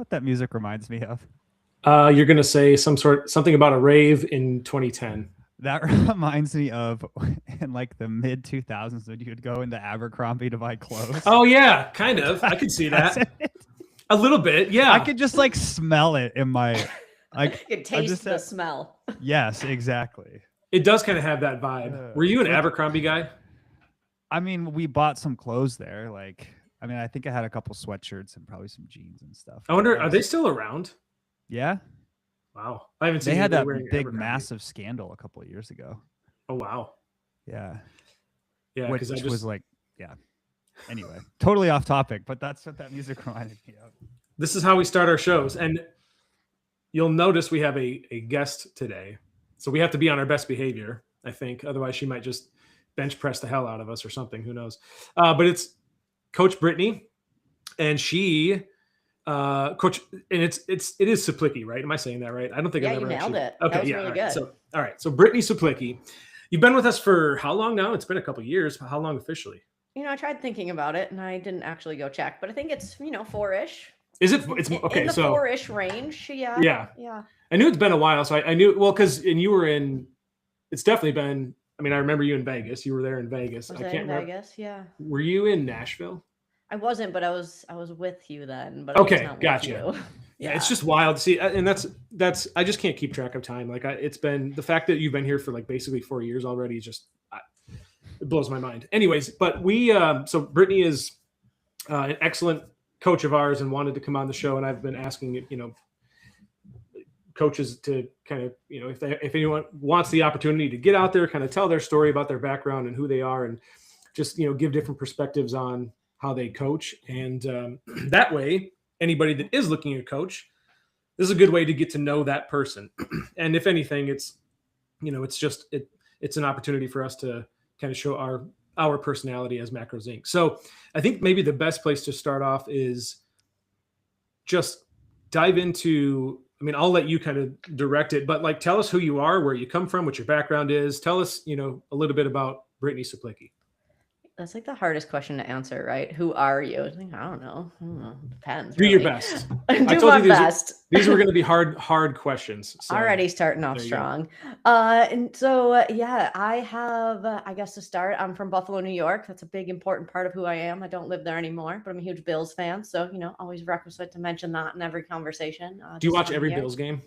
what that music reminds me of? You're gonna say something about a rave in 2010. That reminds me of in like the mid 2000s when you would go into Abercrombie to buy clothes. Oh yeah, kind of. I could see That's that it. a little bit. Yeah. I could just like smell it in my like. You can taste just the smell. Yes, exactly. It does kind of have that vibe. Were you an Abercrombie guy? I mean, we bought some clothes there. Like, I mean, I think I had a couple sweatshirts and probably some jeans and stuff. I wonder, are they still around? Yeah. Wow. I haven't seen They had that big, Abercrombie. massive scandal a couple of years ago. Oh, wow. Yeah. Yeah. Which was like, yeah. Anyway, totally off topic, but that's what that music reminded me of. This is how we start our shows. And you'll notice we have a guest today. So we have to be on our best behavior, I think. Otherwise, she might just bench press the hell out of us or something. Who knows? But it's Coach Brittany. And she... Coach, and it is Suplicki, right? Am I saying that right? I don't think I've ever nailed it. Okay, that was yeah, really right. good. All right. So Brittany Suplicki, you've been with us for how long now? It's been a couple of years. How long officially? I tried thinking about it, and I didn't actually go check, but I think it's 4-ish. Is it? It's okay. In the so 4-ish range. Yeah. Yeah. I knew it's been a while, so I knew. Well, and you were in. It's definitely been. I mean, I remember you in Vegas. You were there in Vegas. I can't remember. Vegas, yeah. Were you in Nashville? I wasn't, but I was with you then. But okay, I was not gotcha. With you. Yeah, it's just wild to see, and that's I just can't keep track of time. Like it's been the fact that you've been here for like basically 4 years already. Just it blows my mind. Anyways, but we so Brittany is an excellent coach of ours and wanted to come on the show, and I've been asking coaches to kind of if anyone wants the opportunity to get out there, kind of tell their story about their background and who they are, and just give different perspectives on how they coach, and that way anybody that is looking at a coach, this is a good way to get to know that person. And if anything, it's it's an opportunity for us to kind of show our personality as Macros Inc. So I think maybe the best place to start off is just dive into, I mean, I'll let you kind of direct it, but like tell us who you are, where you come from, what your background is. Tell us, a little bit about Brittany Suplicki. That's like the hardest question to answer, right? Who are you? I don't know. Depends. Do your best. Do my best. These were going to be hard questions. So. Already starting off strong. And so, yeah, I have, I guess to start, I'm from Buffalo, New York. That's a big, important part of who I am. I don't live there anymore, but I'm a huge Bills fan. So, always requisite to mention that in every conversation. Do you watch every Bills game?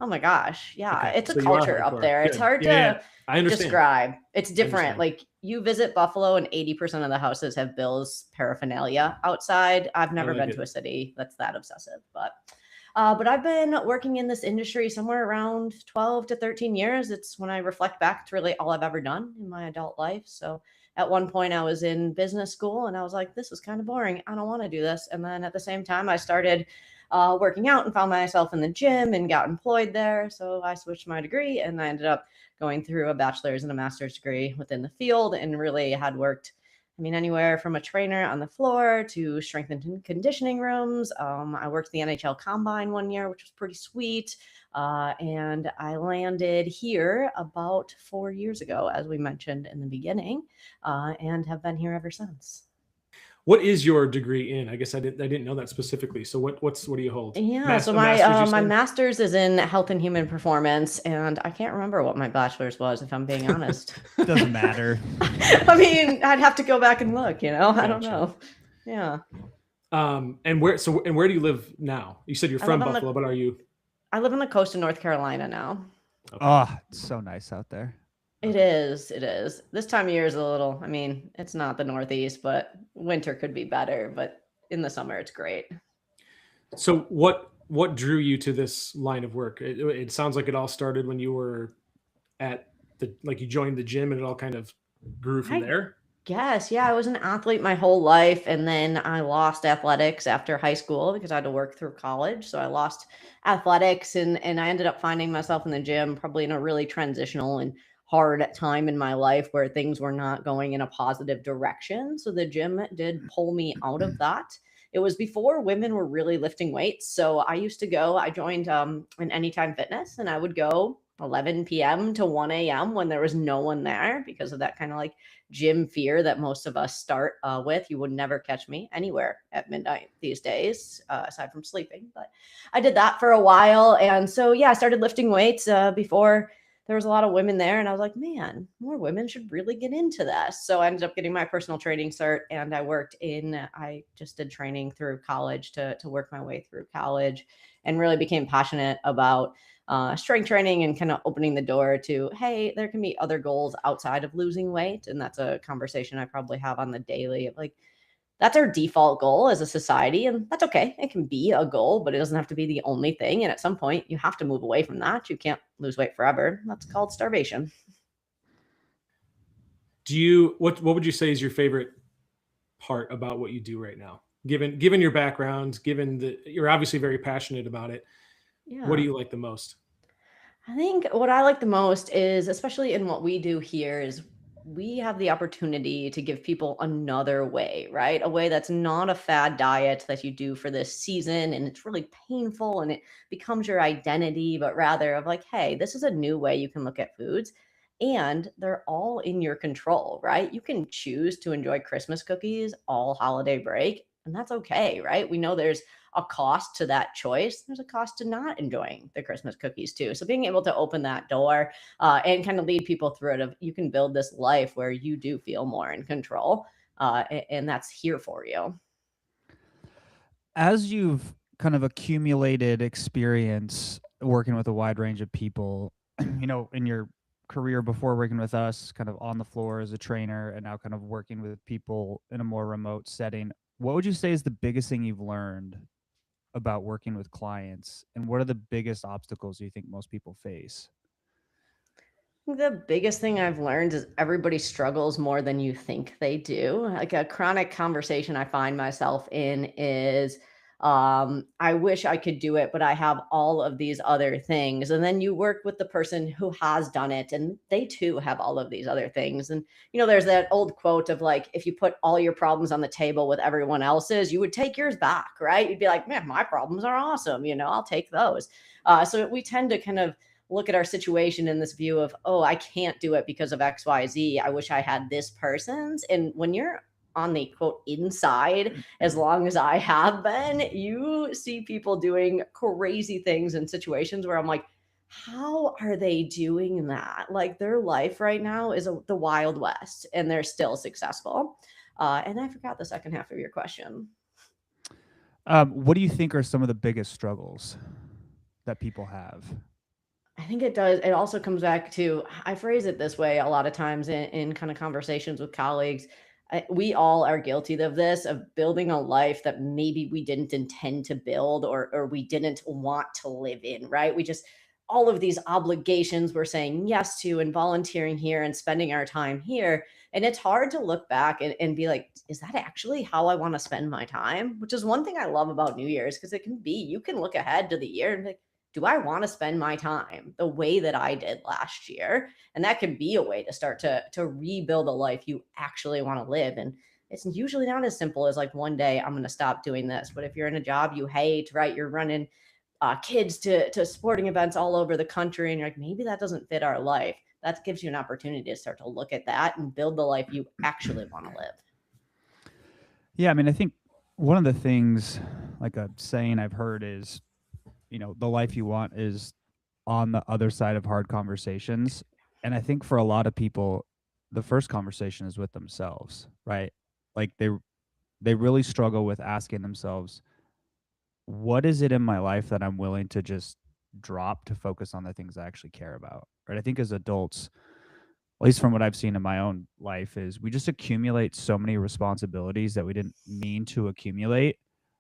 Oh my gosh. Yeah. Okay. It's a culture up there. Good. It's hard to describe. It's different. Like you visit Buffalo and 80% of the houses have Bills paraphernalia outside. I've never been to a city that's that obsessive, but I've been working in this industry somewhere around 12 to 13 years. It's when I reflect back, it's really all I've ever done in my adult life. So at one point I was in business school and I was like, this is kind of boring. I don't want to do this. And then at the same time I started working out and found myself in the gym and got employed there. So I switched my degree and I ended up going through a bachelor's and a master's degree within the field and really had worked, anywhere from a trainer on the floor to strength and conditioning rooms. I worked the NHL Combine one year, which was pretty sweet. And I landed here about 4 years ago, as we mentioned in the beginning, and have been here ever since. What is your degree in? I guess I didn't know that specifically. So what do you hold? Yeah, so my master's is in health and human performance, and I can't remember what my bachelor's was, if I'm being honest. Doesn't matter. I'd have to go back and look. Gotcha. I don't know. Yeah. And where do you live now? You said you're from Buffalo, but are you? I live on the coast of North Carolina now. Okay. Oh, it's so nice out there. It is. This time of year is a little, it's not the Northeast, but winter could be better, but in the summer, it's great. So what drew you to this line of work? It sounds like it all started when you were you joined the gym and it all kind of grew from there. Yes. Yeah. I was an athlete my whole life. And then I lost athletics after high school because I had to work through college. So I lost athletics and I ended up finding myself in the gym, probably in a really transitional and hard time in my life where things were not going in a positive direction. So the gym did pull me out of that. It was before women were really lifting weights. So I joined an Anytime Fitness and I would go 11 p.m. to 1 a.m. when there was no one there because of that kind of like gym fear that most of us start with. You would never catch me anywhere at midnight these days, aside from sleeping. But I did that for a while. And so, yeah, I started lifting weights before there was a lot of women there. And I was like, man, more women should really get into this. So I ended up getting my personal training cert, and I just did training through college to work my way through college, and really became passionate about strength training and kind of opening the door to, hey, there can be other goals outside of losing weight. And that's a conversation I probably have on the daily of like, that's our default goal as a society. And that's okay. It can be a goal, but it doesn't have to be the only thing. And at some point you have to move away from that. You can't lose weight forever. That's called starvation. What would you say is your favorite part about what you do right now? Given your background, given that you're obviously very passionate about it, what do you like the most? I think what I like the most is, especially in what we do here, is we have the opportunity to give people another way, right? A way that's not a fad diet that you do for this season and it's really painful and it becomes your identity, but rather of like, hey, this is a new way you can look at foods, and they're all in your control, right? You can choose to enjoy Christmas cookies all holiday break, and that's okay, right? We know there's a cost to that choice. There's a cost to not enjoying the Christmas cookies too. So being able to open that door and kind of lead people through it, of you can build this life where you do feel more in control, and that's here for you. As you've kind of accumulated experience working with a wide range of people, in your career before working with us, kind of on the floor as a trainer, and now kind of working with people in a more remote setting, what would you say is the biggest thing you've learned about working with clients, and what are the biggest obstacles you think most people face? The biggest thing I've learned is everybody struggles more than you think they do. Like a chronic conversation I find myself in is, I wish I could do it, but I have all of these other things. And then you work with the person who has done it, and they too have all of these other things. And, there's that old quote of like, if you put all your problems on the table with everyone else's, you would take yours back, right? You'd be like, man, my problems are awesome. I'll take those. So we tend to kind of look at our situation in this view of, oh, I can't do it because of XYZ. I wish I had this person's. And when you're on the quote inside, as long as I have been, you see people doing crazy things in situations where I'm like, how are they doing that? Like their life right now is the Wild West and they're still successful. And I forgot the second half of your question. What do you think are some of the biggest struggles that people have? I think it does. It also comes back to, I phrase it this way a lot of times in kind of conversations with colleagues. We all are guilty of this, of building a life that maybe we didn't intend to build, or we didn't want to live in, right? We just, all of these obligations we're saying yes to, and volunteering here and spending our time here. And it's hard to look back and be like, is that actually how I want to spend my time? Which is one thing I love about New Year's, because it can be, you can look ahead to the year and be like, do I want to spend my time the way that I did last year? And that can be a way to start to rebuild a life you actually want to live. And it's usually not as simple as like, one day I'm going to stop doing this. But if you're in a job you hate, right, you're running kids to sporting events all over the country, and you're like, maybe that doesn't fit our life. That gives you an opportunity to start to look at that and build the life you actually want to live. Yeah, I think one of the things, like a saying I've heard is, the life you want is on the other side of hard conversations. And I think for a lot of people, the first conversation is with themselves, right? Like they really struggle with asking themselves, what is it in my life that I'm willing to just drop to focus on the things I actually care about, right? I think as adults, at least from what I've seen in my own life, is we just accumulate so many responsibilities that we didn't mean to accumulate,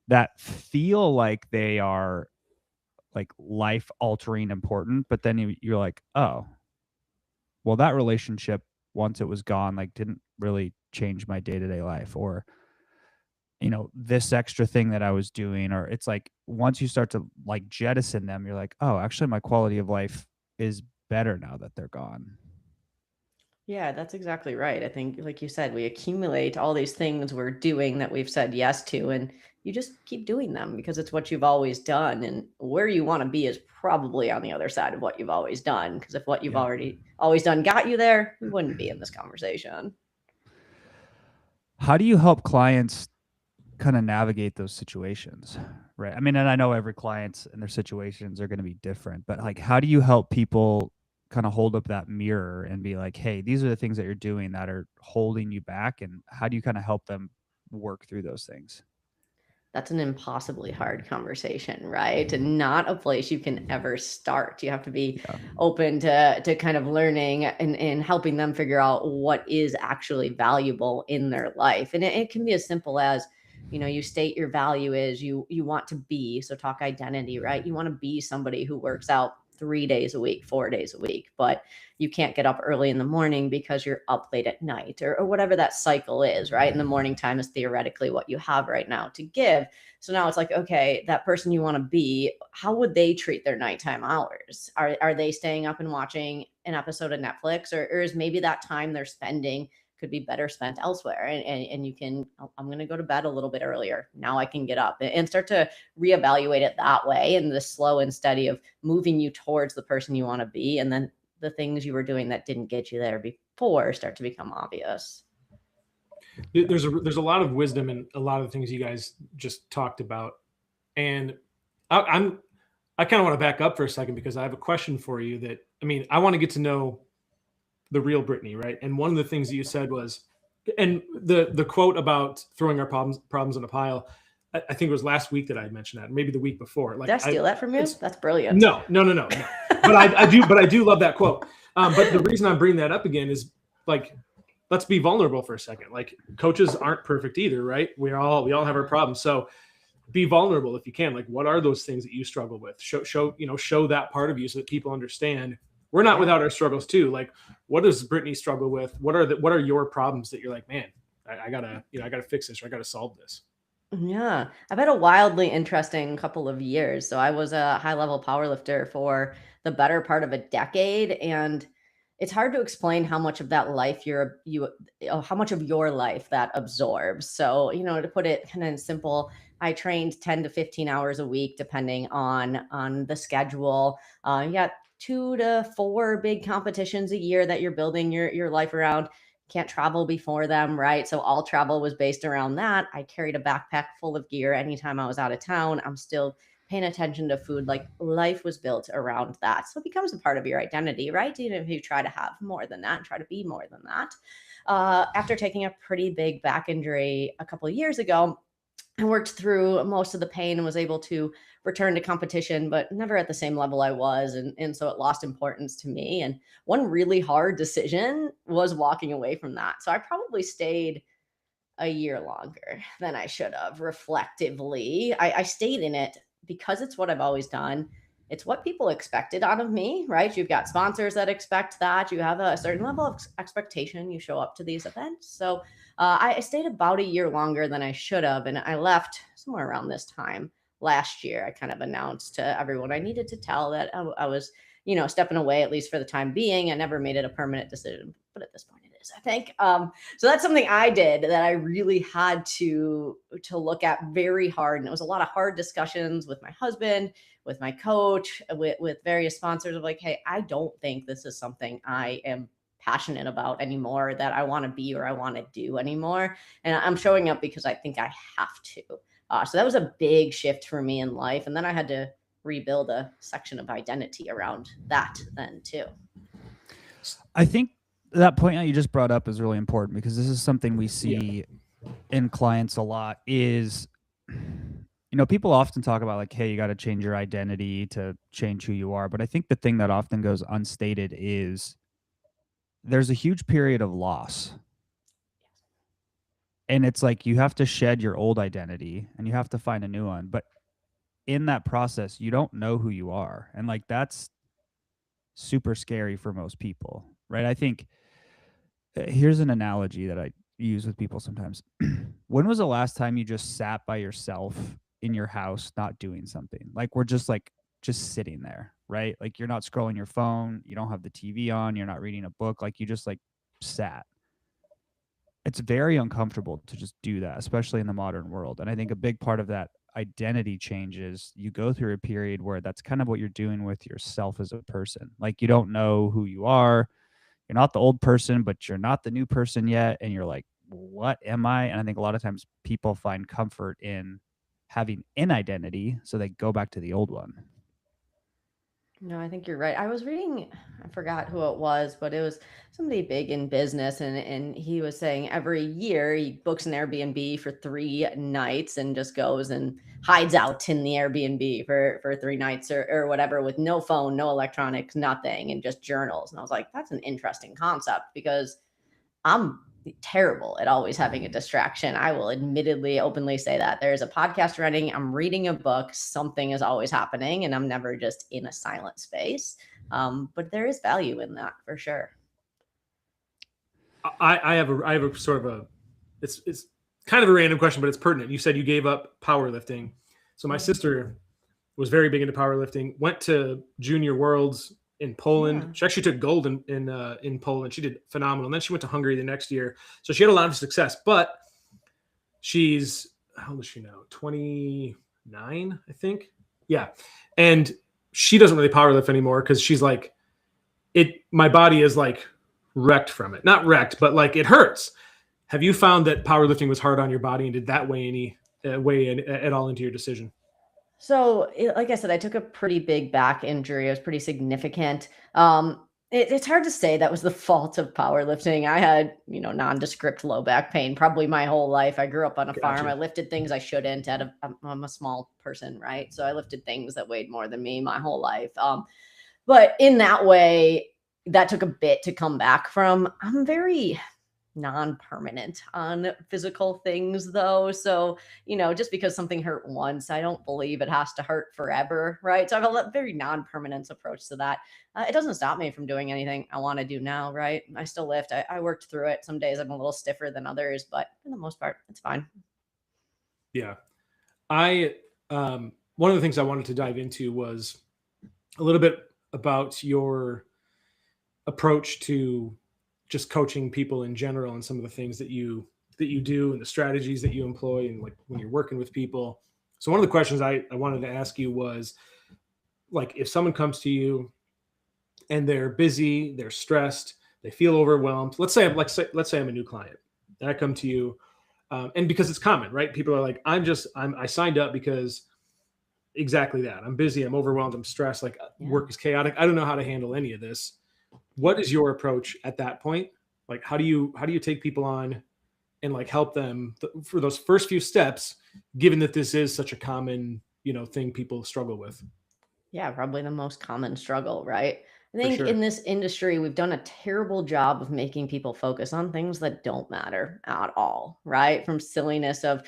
that feel like they are like life altering important, but then you're like, oh, well, that relationship, once it was gone, like didn't really change my day-to-day life, or this extra thing that I was doing. Or it's like, once you start to like jettison them, you're like, oh, actually my quality of life is better now that they're gone. Yeah, that's exactly right. I think, like you said, we accumulate all these things we're doing that we've said yes to, and you just keep doing them because it's what you've always done. And where you want to be is probably on the other side of what you've always done. Because if what you've already always done got you there, we wouldn't be in this conversation. How do you help clients kind of navigate those situations? Right. I mean, and I know every client and their situations are going to be different, but like, how do you help people kind of hold up that mirror and be like, hey, these are the things that you're doing that are holding you back? And how do you kind of help them work through those things? That's an impossibly hard conversation, right? And not a place you can ever start. You have to be open to kind of learning and helping them figure out what is actually valuable in their life. And it can be as simple as, you state your value is you want to be, so talk identity, right? You want to be somebody who works out 3 days a week, 4 days a week, but you can't get up early in the morning because you're up late at night or whatever that cycle is, right? And the morning time is theoretically what you have right now to give. So now it's like, okay, that person you want to be, how would they treat their nighttime hours? Are they staying up and watching an episode of Netflix, or is maybe that time they're spending could be better spent elsewhere? And you can, I'm going to go to bed a little bit earlier. Now I can get up and start to reevaluate it that way. And the slow and steady of moving you towards the person you want to be. And then the things you were doing that didn't get you there before start to become obvious. There's a lot of wisdom in a lot of the things you guys just talked about. And I kind of want to back up for a second because I have a question for you that, I mean, I want to get to know the real Brittany, right? And one of the things that you said was, and the quote about throwing our problems in a pile, I think it was last week that I mentioned that, maybe the week before. Like, did I steal that from you? That's brilliant. No. But I do love that quote. But the reason I'm bringing that up again is, like, let's be vulnerable for a second. Like, coaches aren't perfect either, right? We all have our problems. So be vulnerable if you can. Like, what are those things that you struggle with? Show that part of you so that people understand we're not without our struggles too. Like, what does Brittany struggle with? What are your problems that you're like, man, I gotta fix this, or I gotta solve this? Yeah, I've had a wildly interesting couple of years. So I was a high level powerlifter for the better part of a decade, and it's hard to explain how much of that life how much of your life that absorbs. So, to put it kind of simple, I trained 10 to 15 hours a week, depending on the schedule. You got 2 to 4 big competitions a year that you're building your life around. Can't travel before them, right? So all travel was based around that. I carried a backpack full of gear anytime I was out of town. I'm still paying attention to food. Like, life was built around that. So it becomes a part of your identity, right? Even if you try to have more than that and try to be more than that. After taking a pretty big back injury a couple of years ago, I worked through most of the pain and was able to return to competition, but never at the same level I was. And so it lost importance to me. And one really hard decision was walking away from that. So I probably stayed a year longer than I should have reflectively. I stayed in it because it's what I've always done. It's what people expected out of me, right? You've got sponsors that expect that. You have a certain level of expectation. You show up to these events. So I stayed about a year longer than I should have. And I left somewhere around this time last year. I kind of announced to everyone I needed to tell that I was, stepping away, at least for the time being. I never made it a permanent decision, but at this point it is, I think. So that's something I did that I really had to look at very hard. And it was a lot of hard discussions with my husband, with my coach, with various sponsors of like, hey, I don't think this is something I am passionate about anymore, that I want to be or I want to do anymore. And I'm showing up because I think I have to. So that was a big shift for me in life. And then I had to rebuild a section of identity around that then too. I think that point that you just brought up is really important, because this is something we see in clients a lot is, people often talk about like, hey, you got to change your identity to change who you are. But I think the thing that often goes unstated is there's a huge period of loss. And it's like you have to shed your old identity and you have to find a new one. But in that process, you don't know who you are. And like, that's super scary for most people, right? I think here's an analogy that I use with people sometimes. When was the last time you just sat by yourself in your house, not doing something? Like, we're just sitting there, right? Like, you're not scrolling your phone. You don't have the TV on. You're not reading a book. Like, you just like sat. It's very uncomfortable to just do that, especially in the modern world. And I think a big part of that identity change is you go through a period where that's kind of what you're doing with yourself as a person. Like, you don't know who you are. You're not the old person, but you're not the new person yet. And you're like, what am I? And I think a lot of times people find comfort in having an identity, so they go back to the old one. No, I think you're right. I was reading, I forgot who it was, but it was somebody big in business, and he was saying every year he books an Airbnb for 3 nights and just goes and hides out in the Airbnb for 3 nights or whatever, with no phone, no electronics, nothing, and just journals. And I was like, that's an interesting concept, because I'm terrible at always having a distraction. I will admittedly, openly say that. There's a podcast running, I'm reading a book, something is always happening, and I'm never just in a silent space. But there is value in that for sure. I have a sort of a, it's kind of a random question, but it's pertinent. You said you gave up powerlifting. So my sister was very big into powerlifting, went to Junior Worlds in Poland. Yeah. She actually took gold in Poland. She did phenomenal. And then she went to Hungary the next year. So she had a lot of success, but she's, how old is she now? 29, I think. Yeah. And she doesn't really powerlift anymore because she's like, my body is like wrecked from it. Not wrecked, but like it hurts. Have you found that powerlifting was hard on your body, and did that weigh at all into your decision? So, like I said, I took a pretty big back injury. It was pretty significant. It's hard to say that was the fault of powerlifting. I had, nondescript low back pain probably my whole life. I grew up on a farm. I lifted things I shouldn't. I'm a small person, right? So I lifted things that weighed more than me my whole life. But in that way, that took a bit to come back from. I'm very non-permanent on physical things, though. So, just because something hurt once, I don't believe it has to hurt forever, right? So I have a very non-permanent approach to that. It doesn't stop me from doing anything I want to do now, right? I still lift. I worked through it. Some days I'm a little stiffer than others, but for the most part, it's fine. Yeah. One of the things I wanted to dive into was a little bit about your approach to just coaching people in general, and some of the things that you do and the strategies that you employ, and like when you're working with people. So one of the questions I wanted to ask you was, like, if someone comes to you and they're busy, they're stressed, they feel overwhelmed. Let's say I'm a new client and I come to you, and because it's common, right? People are like, I signed up because exactly that. I'm busy, I'm overwhelmed, I'm stressed, like work is chaotic. I don't know how to handle any of this. What is your approach at that point? Like, how do you take people on and like help them for those first few steps, given that this is such a common, thing people struggle with? Yeah, probably the most common struggle, right? I think in this industry, we've done a terrible job of making people focus on things that don't matter at all, right? From silliness of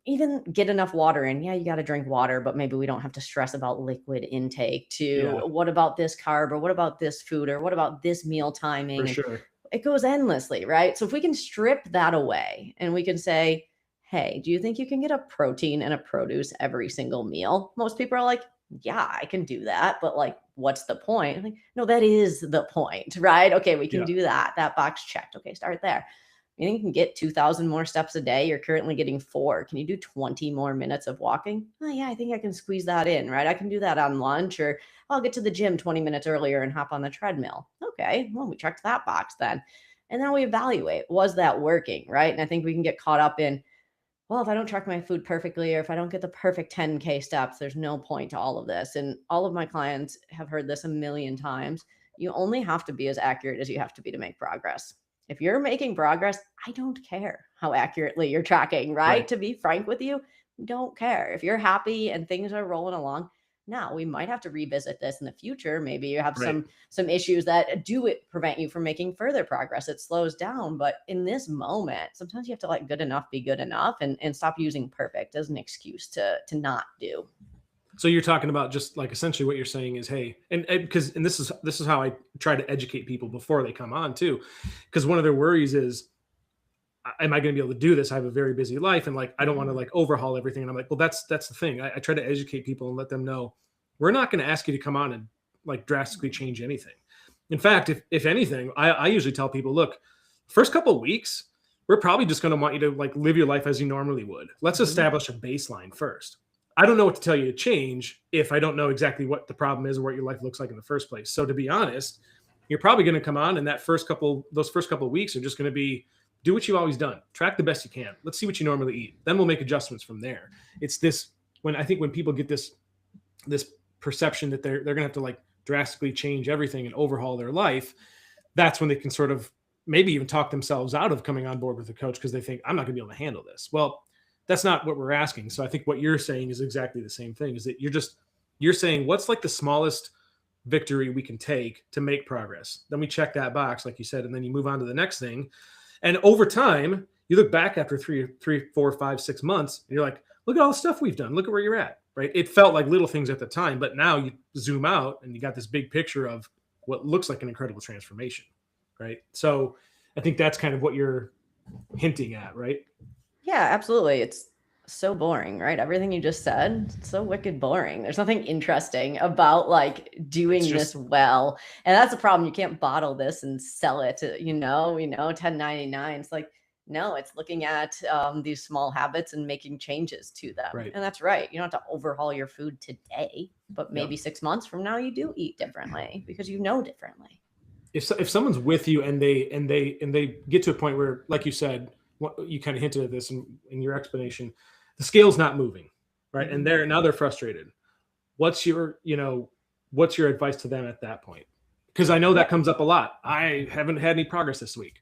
even get enough water in. Yeah, you got to drink water, but maybe we don't have to stress about liquid intake, to what about this carb, or what about this food, or what about this meal timing? For sure. It goes endlessly, right? So if we can strip that away and we can say, hey, do you think you can get a protein and a produce every single meal? Most people are like, yeah, I can do that. But like, what's the point? I'm like, no, that is the point, right? Okay, we can do that. That box checked. Okay, start there. You think you can get 2,000 more steps a day? You're currently getting 4. Can you do 20 more minutes of walking? Oh yeah, I think I can squeeze that in, right? I can do that on lunch, or I'll get to the gym 20 minutes earlier and hop on the treadmill. Okay, well, we checked that box then. And then we evaluate, was that working, right? And I think we can get caught up in, well, if I don't track my food perfectly, or if I don't get the perfect 10K steps, there's no point to all of this. And all of my clients have heard this a million times. You only have to be as accurate as you have to be to make progress. If you're making progress, I don't care how accurately you're tracking, right? To be frank with you, don't care. If you're happy and things are rolling along, now we might have to revisit this in the future. Maybe you have some issues that do prevent you from making further progress. It slows down. But in this moment, sometimes you have to let good enough be good enough, and stop using perfect as an excuse to not do. So you're talking about just like essentially what you're saying is, hey, and this is how I try to educate people before they come on too, because one of their worries is, am I going to be able to do this? I have a very busy life, and like I don't want to like overhaul everything. And I'm like, well, that's the thing. I try to educate people and let them know we're not going to ask you to come on and like drastically change anything. In fact, if anything, I usually tell people, look, first couple of weeks, we're probably just going to want you to like live your life as you normally would. Let's establish a baseline first. I don't know what to tell you to change if I don't know exactly what the problem is or what your life looks like in the first place. So to be honest, you're probably going to come on, and those first couple of weeks are just going to be do what you've always done, track the best you can. Let's see what you normally eat. Then we'll make adjustments from there. It's this when people get this perception that they're going to have to like drastically change everything and overhaul their life, that's when they can sort of maybe even talk themselves out of coming on board with a coach because they think I'm not going to be able to handle this. Well, that's not what we're asking. So I think what you're saying is exactly the same thing, is that you're saying what's like the smallest victory we can take to make progress. Then we check that box, like you said, and then you move on to the next thing. And over time, you look back after 3, 4, 5, 6 months, and you're like, look at all the stuff we've done. Look at where you're at, right? It felt like little things at the time, but now you zoom out and you got this big picture of what looks like an incredible transformation, right? So I think that's kind of what you're hinting at, right? Yeah, absolutely. It's so boring, right? Everything you just said, it's so wicked boring. There's nothing interesting about like doing this well. And that's the problem. You can't bottle this and sell it to, 1099. It's like, no, it's looking at these small habits and making changes to them. Right. And that's right. You don't have to overhaul your food today, but maybe 6 months from now you do eat differently because you know differently. If someone's with you and they get to a point where, like you said, you kind of hinted at this in your explanation, the scale's not moving, right? And they're frustrated. What's your advice to them at that point? Because I know that comes up a lot. I haven't had any progress this week.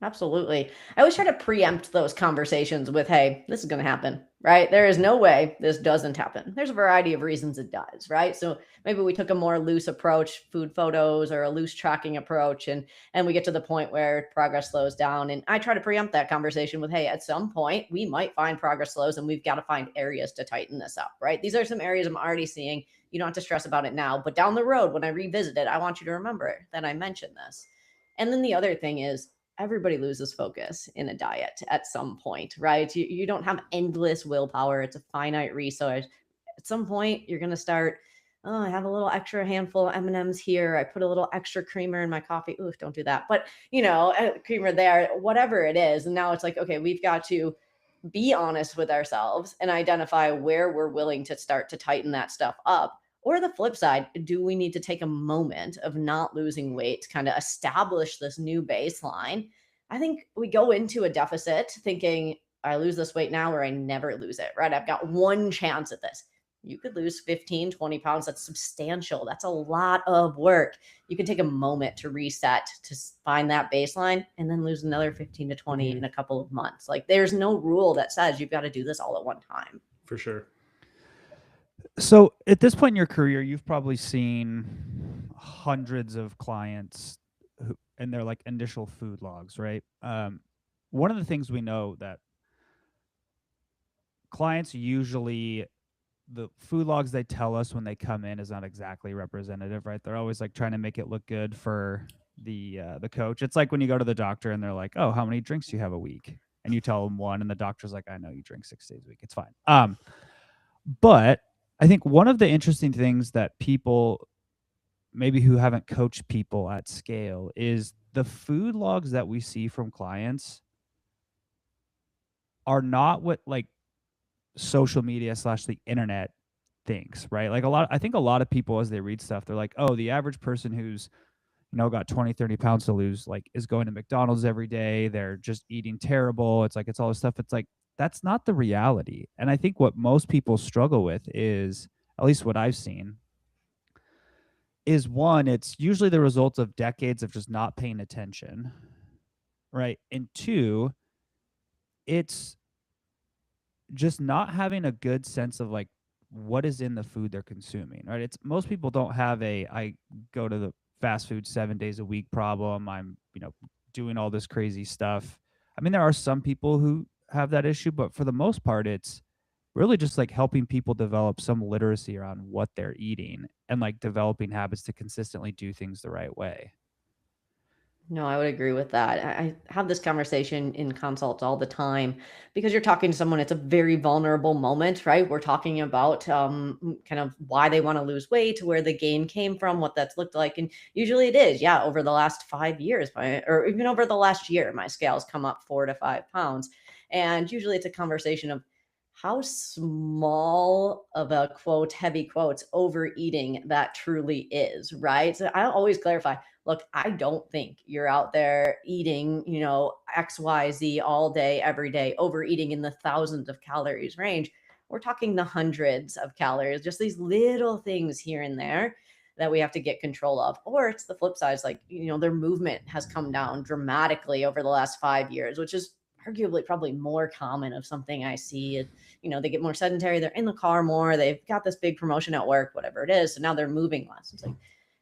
Absolutely. I always try to preempt those conversations with, hey, this is going to happen, right? There is no way this doesn't happen. There's a variety of reasons it does, right? So maybe we took a more loose approach, food photos or a loose tracking approach, and we get to the point where progress slows down. And I try to preempt that conversation with, hey, at some point we might find progress slows and we've got to find areas to tighten this up, right? These are some areas I'm already seeing. You don't have to stress about it now, but down the road, when I revisit it, I want you to remember that I mentioned this. And then the other thing is, everybody loses focus in a diet at some point, right? You don't have endless willpower. It's a finite resource. At some point, you're going to start, I have a little extra handful of M&Ms here. I put a little extra creamer in my coffee. Ooh, don't do that. But, creamer there, whatever it is. And now it's like, okay, we've got to be honest with ourselves and identify where we're willing to start to tighten that stuff up. Or the flip side, do we need to take a moment of not losing weight to kind of establish this new baseline? I think we go into a deficit thinking, I lose this weight now or I never lose it, right? I've got one chance at this. You could lose 15, 20 pounds. That's substantial. That's a lot of work. You can take a moment to reset, to find that baseline, and then lose another 15 to 20 in a couple of months. Like there's no rule that says you've got to do this all at one time. For sure. So at this point in your career, you've probably seen hundreds of clients and they're like initial food logs, right? One of the things we know that clients usually, the food logs they tell us when they come in is not exactly representative, right? They're always like trying to make it look good for the coach. It's like when you go to the doctor and they're like, oh, how many drinks do you have a week? And you tell them 1 and the doctor's like, I know you drink 6 days a week. It's fine. But I think one of the interesting things that people maybe who haven't coached people at scale is the food logs that we see from clients are not what like social media / the internet thinks, right? Like I think a lot of people as they read stuff, they're like, oh, the average person who's, got 20, 30 pounds to lose, like is going to McDonald's every day. They're just eating terrible. It's like, it's all this stuff. It's like, that's not the reality. And I think what most people struggle with is, at least what I've seen, is one, it's usually the result of decades of just not paying attention, right? And 2, it's just not having a good sense of like what is in the food they're consuming, right? It's most people don't have I go to the fast food 7 days a week problem. I'm, doing all this crazy stuff. I mean, there are some people who have that issue, but for the most part, it's really just like helping people develop some literacy around what they're eating and like developing habits to consistently do things the right way. No, I would agree with that. I have this conversation in consults all the time because you're talking to someone, it's a very vulnerable moment, right? We're talking about kind of why they want to lose weight, where the gain came from, what that's looked like. And usually it is, yeah, over the last 5 years, or even over the last year, my scales come up 4 to 5 pounds. And usually it's a conversation of how small of a quote, heavy quotes, overeating that truly is, right? So I always clarify, look, I don't think you're out there eating, XYZ all day, every day, overeating in the thousands of calories range. We're talking the hundreds of calories, just these little things here and there that we have to get control of. Or it's the flip side, it's like, their movement has come down dramatically over the last 5 years, which is arguably probably more common of something I see. They get more sedentary, they're in the car more, they've got this big promotion at work, whatever it is. So now they're moving less. It's like,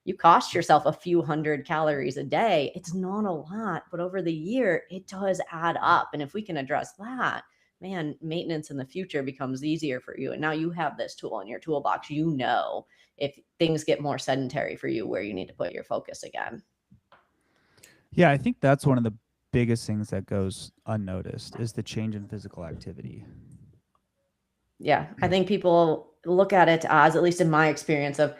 you cost yourself a few hundred calories a day. It's not a lot, but over the year, it does add up. And if we can address that, man, maintenance in the future becomes easier for you. And now you have this tool in your toolbox. If things get more sedentary for you, where you need to put your focus again. Yeah, I think that's one of the biggest things that goes unnoticed is the change in physical activity. Yeah, I think people look at it as, at least in my experience, of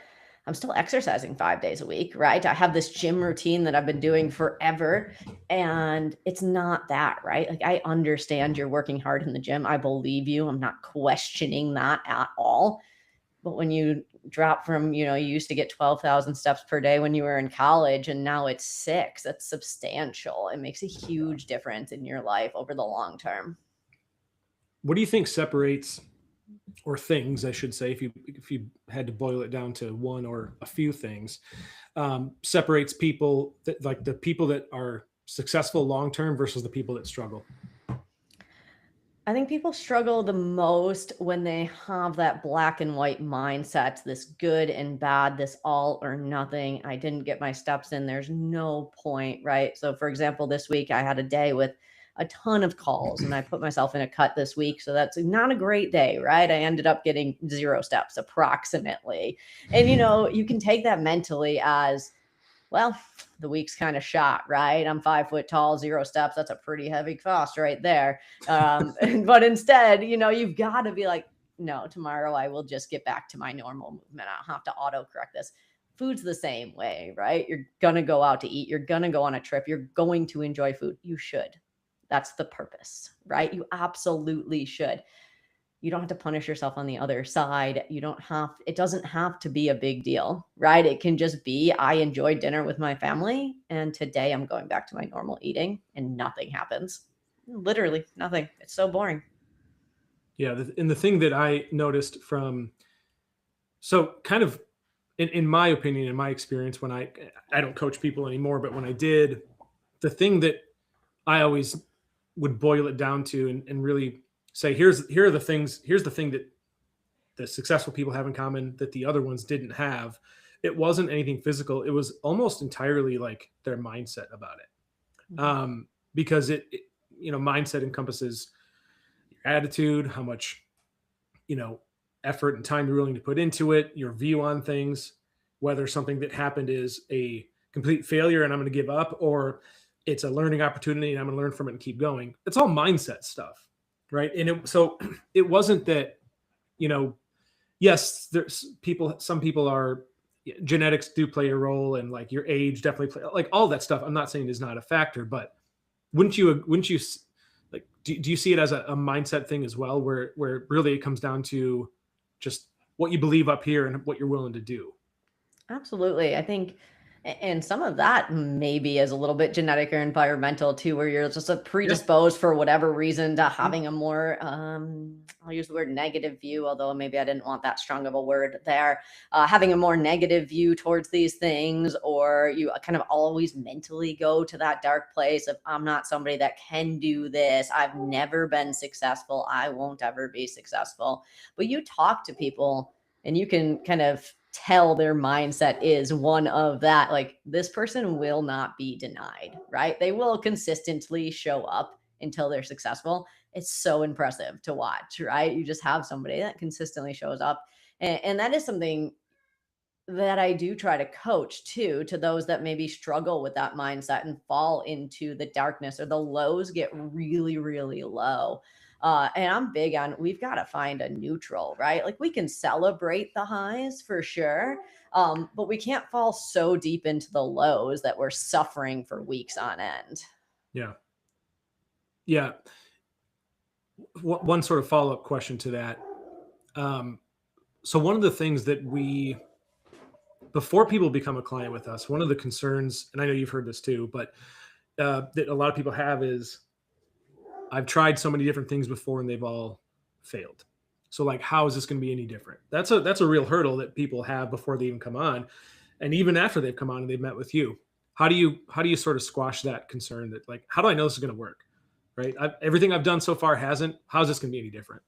I'm still exercising 5 days a week, right? I have this gym routine that I've been doing forever, and it's not that, right? Like, I understand you're working hard in the gym. I believe you. I'm not questioning that at all. But when you drop from, you used to get 12,000 steps per day when you were in college, and now it's 6, that's substantial. It makes a huge difference in your life over the long term. What do you think separates, or things, I should say, if you had to boil it down to one or a few things, separates people that, like, the people that are successful long term versus the people that struggle? I think people struggle the most when they have that black and white mindset, this good and bad, this all or nothing. I didn't get my steps in, there's no point, right? So, for example, this week I had a day with a ton of calls and I put myself in a cut this week. So that's not a great day, right? I ended up getting 0 steps approximately. And, you can take that mentally as, well, the week's kind of shot, right? I'm 5 foot tall, 0 steps. That's a pretty heavy cost right there. But instead, you've got to be like, no, tomorrow I will just get back to my normal movement. I don't have to autocorrect this. Food's the same way, right? You're going to go out to eat. You're going to go on a trip. You're going to enjoy food. You should. That's the purpose, right? You absolutely should. You don't have to punish yourself on the other side. It doesn't have to be a big deal, right? It can just be, I enjoyed dinner with my family, and today I'm going back to my normal eating, and nothing happens. Literally nothing. It's so boring. Yeah. And the thing that I noticed so kind of in my opinion, in my experience, when I don't coach people anymore, but when I did, the thing that I always would boil it down to and really say, here are the things, here's the thing that the successful people have in common that the other ones didn't have. It wasn't anything physical. It was almost entirely like their mindset about it. Mm-hmm. Because it, mindset encompasses your attitude, how much, effort and time you're willing to put into it, your view on things, whether something that happened is a complete failure and I'm going to give up, or it's a learning opportunity and I'm going to learn from it and keep going. It's all mindset stuff. Right. And so it wasn't that, yes, some people are, genetics do play a role, and like your age definitely play, like all that stuff. I'm not saying is not a factor, but wouldn't you like, do you see it as a mindset thing as well, where really it comes down to just what you believe up here and what you're willing to do? Absolutely. I think, and some of that maybe is a little bit genetic or environmental too, where you're just predisposed for whatever reason to having a more, I'll use the word negative view, although maybe I didn't want that strong of a word there, having a more negative view towards these things, or you kind of always mentally go to that dark place of, I'm not somebody that can do this. I've never been successful. I won't ever be successful. But you talk to people and you can kind of tell their mindset is one of that, like, this person will not be denied, right? They will consistently show up until they're successful. It's so impressive to watch, right? You just have somebody that consistently shows up. And that is something that I do try to coach too, to those that maybe struggle with that mindset and fall into the darkness, or the lows get really, really low. And I'm big on, we've got to find a neutral, right? Like, we can celebrate the highs for sure, but we can't fall so deep into the lows that we're suffering for weeks on end. Yeah. Yeah. One sort of follow-up question to that. So one of the things that before people become a client with us, one of the concerns, and I know you've heard this too, but that a lot of people have is, I've tried so many different things before and they've all failed. So like, how is this going to be any different? That's a real hurdle that people have before they even come on. And even after they've come on and they've met with you, how do you sort of squash that concern that, like, how do I know this is going to work? Right? Everything I've done so far hasn't. How's this going to be any different?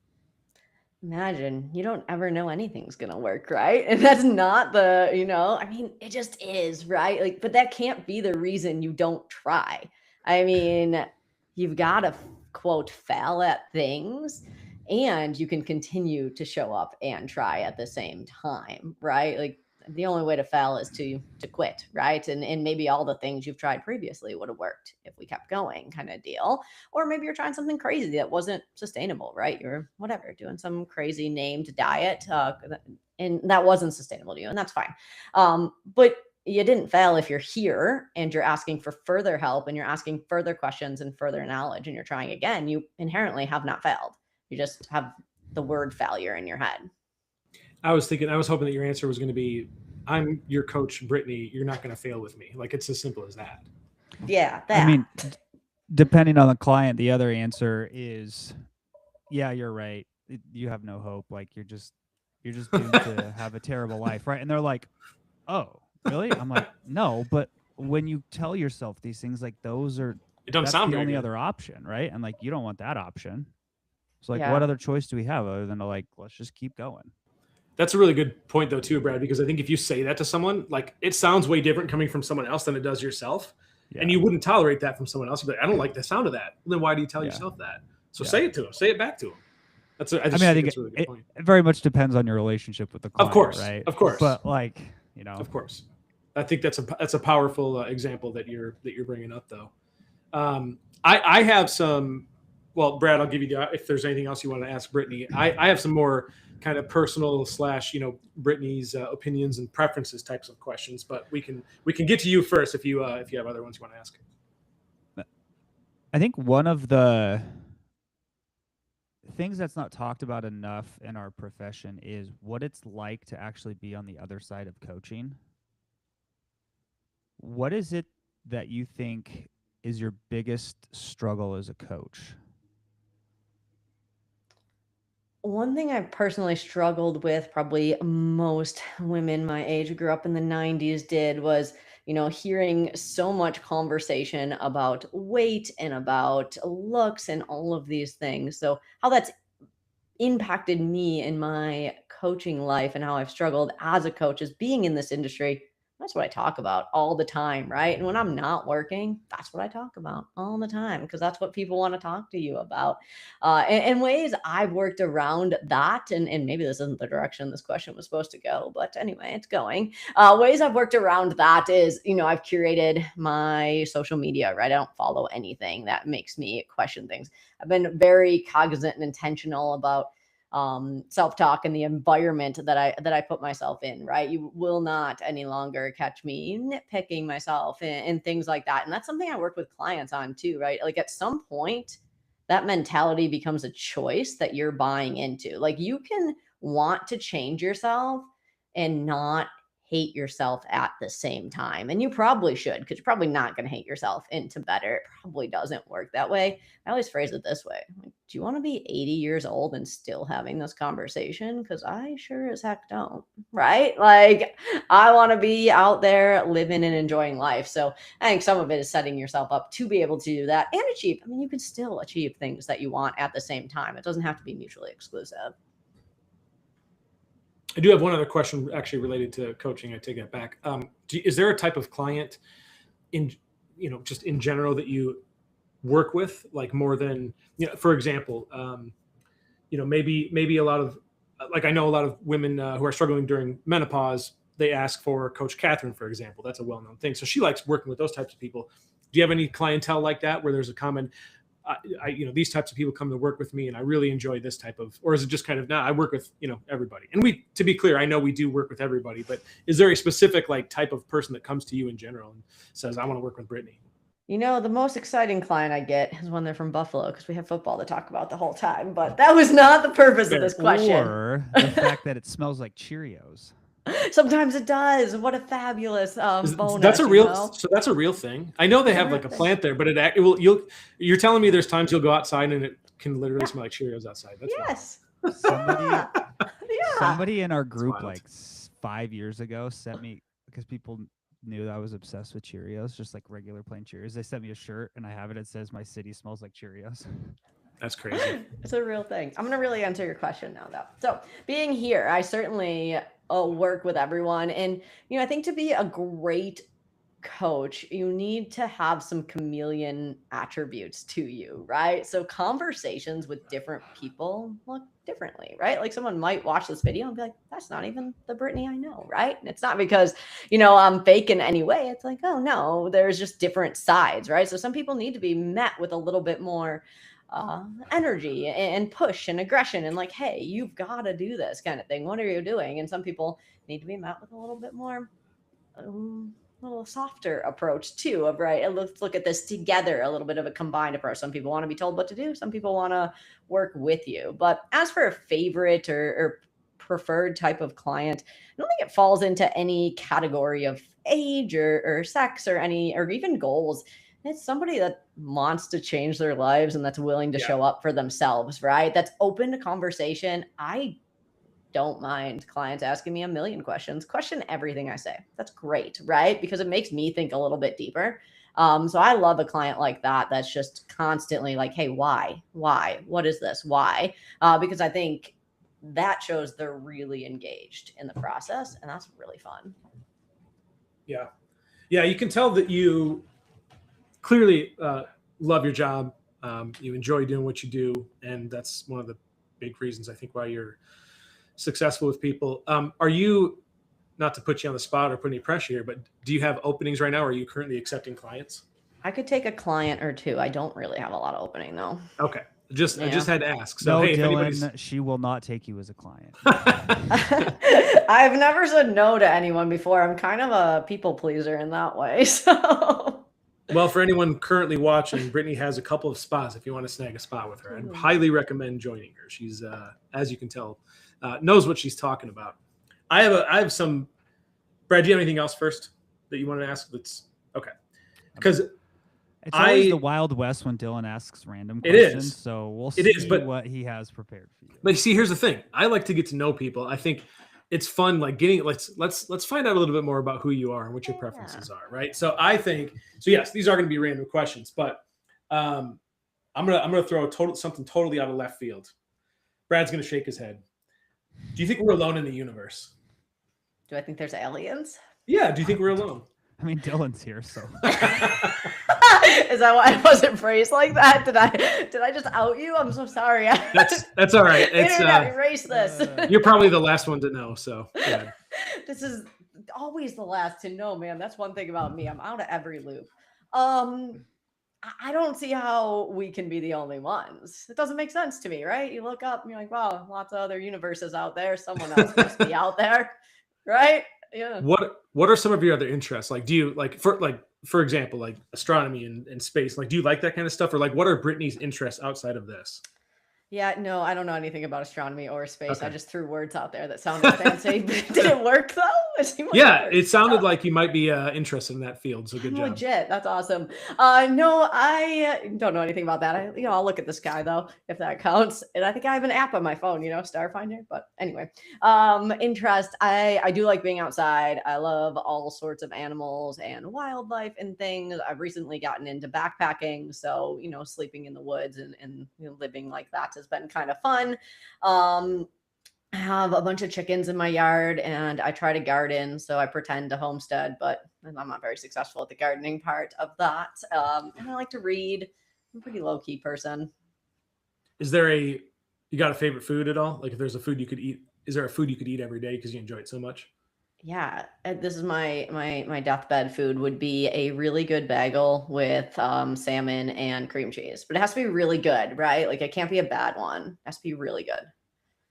Imagine, you don't ever know anything's going to work, right? And that's not I mean, it just is, right? Like, but that can't be the reason you don't try. I mean, you've got to, quote, fail at things, and you can continue to show up and try at the same time, right? Like, the only way to fail is to quit, right? And maybe all the things you've tried previously would have worked if we kept going, kind of deal. Or maybe you're trying something crazy that wasn't sustainable, right? You're doing some crazy named diet, and that wasn't sustainable to you, and that's fine. But you didn't fail if you're here and you're asking for further help and you're asking further questions and further knowledge and you're trying again. You inherently have not failed. You just have the word failure in your head. I was hoping that your answer was going to be, I'm your coach, Brittany. You're not going to fail with me. Like, it's as simple as that. Yeah. I mean, depending on the client, the other answer is, yeah, you're right. You have no hope. Like, you're just doomed to have a terrible life, right? And they're like, oh, really? I'm like, no. But when you tell yourself these things, like, that's the only other option, right? And like, you don't want that option. So like, what other choice do we have other than to, like, let's just keep going? That's a really good point though too, Brad, because I think if you say that to someone, like, it sounds way different coming from someone else than it does yourself. Yeah. And you wouldn't tolerate that from someone else. You'd be like, I don't like the sound of that. Well, then why do you tell yourself that? So say it to them. Say it back to them. I think that's a really good point. It very much depends on your relationship with the client. Of course, right? Of course. But like, of course. I think that's a powerful example that you're bringing up though. I have some. Well, Brad, I'll give you if there's anything else you want to ask Brittany. I have some more kind of personal / Brittany's opinions and preferences types of questions, but we can get to you first if you have other ones you want to ask. I think one of the things that's not talked about enough in our profession is what it's like to actually be on the other side of coaching. What is it that you think is your biggest struggle as a coach? One thing I've personally struggled with, probably most women my age who grew up in the 90s did, was, hearing so much conversation about weight and about looks and all of these things. So how that's impacted me in my coaching life and how I've struggled as a coach is being in this industry. That's what I talk about all the time, right? And when I'm not working, that's what I talk about all the time, because that's what people want to talk to you about. And ways I've worked around that, and maybe this isn't the direction this question was supposed to go, but anyway, it's going. Ways I've worked around that is, I've curated my social media, right? I don't follow anything that makes me question things. I've been very cognizant and intentional about self-talk and the environment that I put myself in, right? You will not any longer catch me nitpicking myself and things like that. And that's something I work with clients on too, right? Like, at some point, that mentality becomes a choice that you're buying into. Like, you can want to change yourself and not hate yourself at the same time. And you probably should, because you're probably not going to hate yourself into better. It probably doesn't work that way. I always phrase it this way. Like, do you want to be 80 years old and still having this conversation? Because I sure as heck don't, right? Like, I want to be out there living and enjoying life. So I think some of it is setting yourself up to be able to do that and achieve. I mean, you can still achieve things that you want at the same time. It doesn't have to be mutually exclusive. I do have one other question actually related to coaching. I take that back. Is there a type of client just in general that you work with, like, more than, for example, maybe a lot of, like, I know a lot of women who are struggling during menopause, they ask for Coach Catherine, for example. That's a well-known thing. So she likes working with those types of people. Do you have any clientele like that where there's a common, these types of people come to work with me and I really enjoy this type of, or is it just kind of, I work with, everybody. And to be clear, I know we do work with everybody, but is there a specific type of person that comes to you in general and says, I want to work with Brittany? The most exciting client I get is when they're from Buffalo because we have football to talk about the whole time. But that was not the purpose of this question. Or the fact that it smells like Cheerios. Sometimes it does. What a fabulous bonus. That's a real. So that's a real thing. I know they have a plant there, but it will. You're telling me there's times you'll go outside and it can literally smell like Cheerios outside. That's yes. Somebody in our group 5 years ago sent me, because people knew that I was obsessed with Cheerios, just like regular plain Cheerios. They sent me a shirt and I have it. It says my city smells like Cheerios. That's crazy. It's a real thing. I'm going to really answer your question now, though. So being here, I certainly work with everyone. And, I think to be a great coach, you need to have some chameleon attributes to you, right? So conversations with different people look differently, right? Like someone might watch this video and be like, that's not even the Brittany I know, right? And it's not because, I'm fake in any way. It's like, oh no, there's just different sides, right? So some people need to be met with a little bit more energy and push and aggression and like, hey, you've got to do this kind of thing. What are you doing? And some people need to be met with a little bit more, a little softer approach too of, right, and let's look at this together, a little bit of a combined approach. Some people want to be told what to do. Some people want to work with you. But as for a favorite or preferred type of client, I don't think it falls into any category of age or sex or even goals. It's somebody that wants to change their lives and that's willing to show up for themselves, right? That's open to conversation. I don't mind clients asking me a million questions. Question everything I say. That's great, right? Because it makes me think a little bit deeper. So I love a client like that that's just constantly like, hey, why? What is this? Why? Because I think that shows they're really engaged in the process, and that's really fun. Yeah. Yeah, you can tell that you clearly love your job. You enjoy doing what you do, and that's one of the big reasons I think why you're successful with people. Are you, not to put you on the spot or put any pressure here, but do you have openings right now? Or are you currently accepting clients? I could take a client or two. I don't really have a lot of opening though. Okay. I just had to ask. So no, hey, Dylan, she will not take you as a client. I've never said no to anyone before. I'm kind of a people pleaser in that way. So well, for anyone currently watching, Brittany has a couple of spots if you want to snag a spot with her. I'd highly recommend joining her. She's as you can tell, knows what she's talking about. I have some. Brad, do you have anything else first that you want to ask? That's okay. Because it's always the Wild West when Dylan asks random questions. It is. So we'll see what he has prepared for you. But see, here's the thing. I like to get to know people. I think it's fun, like let's find out a little bit more about who you are and what your preferences are, right? So I think yes, these are going to be random questions, but I'm gonna throw something totally out of left field. Brad's gonna shake his head. Do you think we're alone in the universe? Do I think there's aliens? Yeah. Do you think we're alone? I mean, Dylan's here, so. Is that why it wasn't phrased like that? Did I just out you? I'm so sorry. That's all right. Internet, erase this. You're probably the last one to know, so. Yeah. This is always the last to know, man. That's one thing about me. I'm out of every loop. I don't see how we can be the only ones. It doesn't make sense to me, right? You look up and you're like, wow, lots of other universes out there. Someone else must be out there, right? Yeah. What are some of your other interests? Like, do you for example, like astronomy and space? Like, do you like that kind of stuff, or like, what are Brittany's interests outside of this? Yeah, no, I don't know anything about astronomy or space. Okay. I just threw words out there that sounded fancy. Did it work though? It sounded like you might be interested in that field. So good job. Legit, that's awesome. No, I don't know anything about that. I'll look at the sky though, if that counts. And I think I have an app on my phone, Starfinder. But anyway, interest. I do like being outside. I love all sorts of animals and wildlife and things. I've recently gotten into backpacking, so sleeping in the woods and living like that has been kind of fun. I have a bunch of chickens in my yard and I try to garden. So I pretend to homestead, but I'm not very successful at the gardening part of that. And I like to read. I'm a pretty low key person. Is there you got a favorite food at all? Like if there's a food you could eat, is there a food you could eat every day because you enjoy it so much? Yeah, this is my deathbed food would be a really good bagel with salmon and cream cheese, but it has to be really good, right? Like it can't be a bad one. It has to be really good.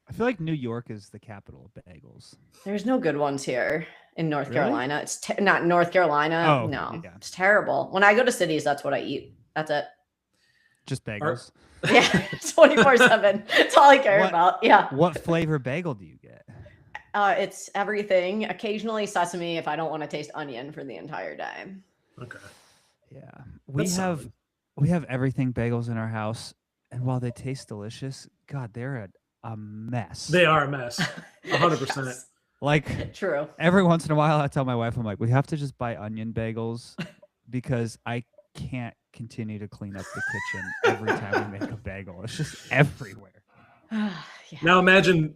I feel like New York is the capital of bagels. There's no good ones here in North Really? Carolina. It's not North Carolina. Oh, No, yeah. it's terrible. When I go to cities, that's what I eat. That's it. Just bagels. Yeah, 24/7. That's all I care about. Yeah. What flavor bagel do you get? It's everything. Occasionally sesame if I don't want to taste onion for the entire day. Okay. Yeah. We have everything bagels in our house, and while they taste delicious, God, they're a mess. They are a mess. 100%. Yes. Like True. Every once in a while I tell my wife, I'm like, we have to just buy onion bagels because I can't continue to clean up the kitchen every time we make a bagel. It's just everywhere. Yeah. Now imagine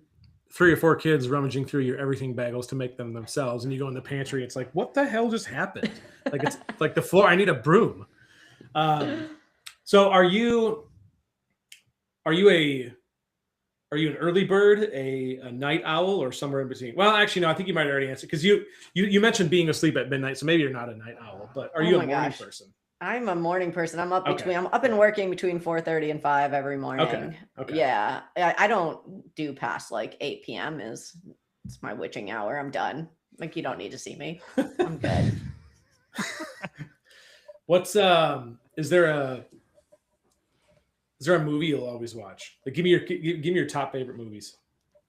3 or 4 kids rummaging through your everything bagels to make them themselves, and you go in the pantry. It's like, what the hell just happened? Like it's like the floor. I need a broom. So are you an early bird, a night owl, or somewhere in between? Well, actually, no. I think you might already answer because you mentioned being asleep at midnight, so maybe you're not a night owl. But are you a morning person? I'm a morning person. I'm up and working between 4:30 and 5 every morning. Okay. Yeah. I don't do past like 8 p.m. It's my witching hour. I'm done. Like you don't need to see me. I'm good. What's is there a movie you'll always watch? Like give me your top favorite movies.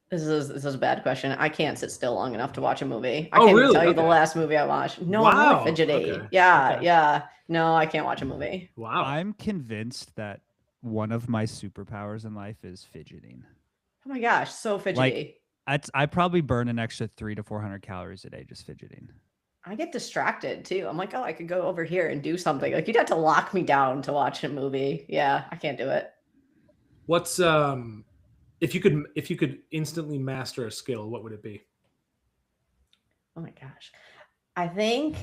This is a bad question. I can't sit still long enough to watch a movie. I can't even tell you the last movie I watched. No, I'm really fidgety. Okay. Yeah. No, I can't watch a movie. Wow. I'm convinced that one of my superpowers in life is fidgeting. Oh my gosh, so fidgety. I probably burn an extra 300 to 400 calories a day just fidgeting. I get distracted too. I'm like, oh, I could go over here and do something. Like you'd have to lock me down to watch a movie. Yeah, I can't do it. What's if you could instantly master a skill, what would it be? Oh my gosh. I think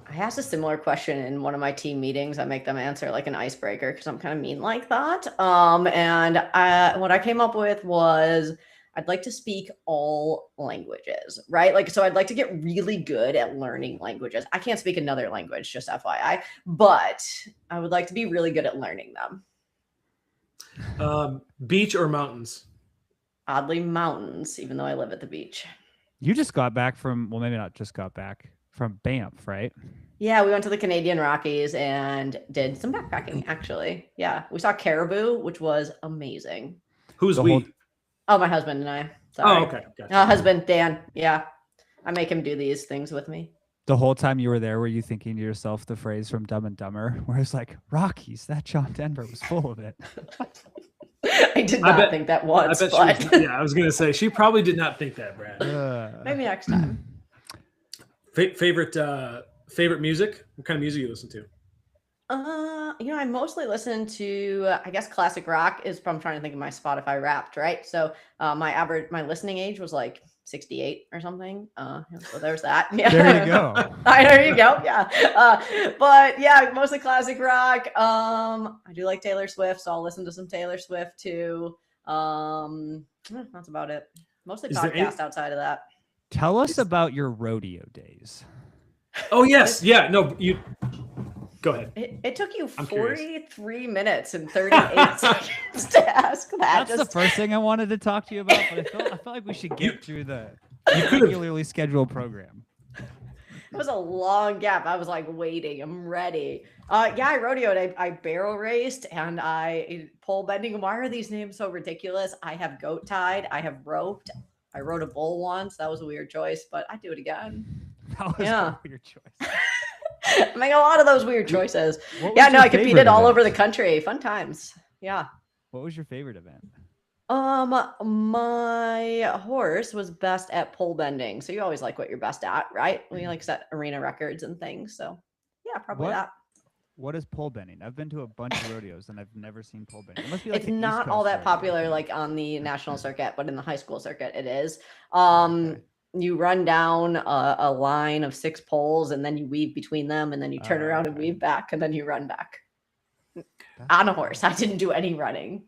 I asked a similar question in one of my team meetings. I make them answer like an icebreaker because I'm kind of mean like that. And what I came up with was I'd like to speak all languages, right? Like, so I'd like to get really good at learning languages. I can't speak another language, just FYI, but I would like to be really good at learning them. Beach or mountains? Oddly, mountains, even though I live at the beach. You just got back from, well, maybe not just got back from Banff, right? Yeah, we went to the Canadian Rockies and did some backpacking, actually. Yeah, we saw caribou, which was amazing. Who's we? Oh, my husband and I. Sorry. Oh, okay. Gotcha. Husband, Dan. Yeah, I make him do these things with me. The whole time you were there, were you thinking to yourself the phrase from Dumb and Dumber, where it's like, Rockies, that John Denver was full of it? I did not think that once. I was going to say, she probably did not think that, Brad. Maybe next time. Favorite music? What kind of music you listen to? I mostly listen to, I guess classic rock is from, I'm trying to think of my Spotify Wrapped, right? So my listening age was like 68 or something. So there's that. Yeah. There you go. There you go. Yeah. But yeah, mostly classic rock. I do like Taylor Swift, so I'll listen to some Taylor Swift too. That's about it. Mostly podcast outside of that. Tell us about your rodeo days. Oh yes. Yeah. No, you go ahead. It took you 43 minutes and 38 seconds to ask that. That's the first thing I wanted to talk to you about, but I felt like we should get through the regularly scheduled program. It was a long gap. I was like waiting. I'm ready. I rodeoed. I barrel raced and I pole bending. Why are these names so ridiculous? I have goat tied. I have roped. I rode a bull once. That was a weird choice, but I'd do it again. That was a weird choice. I make a lot of those weird choices. I competed all over the country. Fun times. Yeah. What was your favorite event? My horse was best at pole bending. So you always like what you're best at, right? We like set arena records and things. So yeah, probably that. What is pole bending? I've been to a bunch of rodeos and I've never seen pole bending. It must be like it's not all that popular like on the national circuit, but in the high school circuit it is. You run down a line of 6 poles and then you weave between them and then you turn around and weave back and then you run back on a horse. I didn't do any running.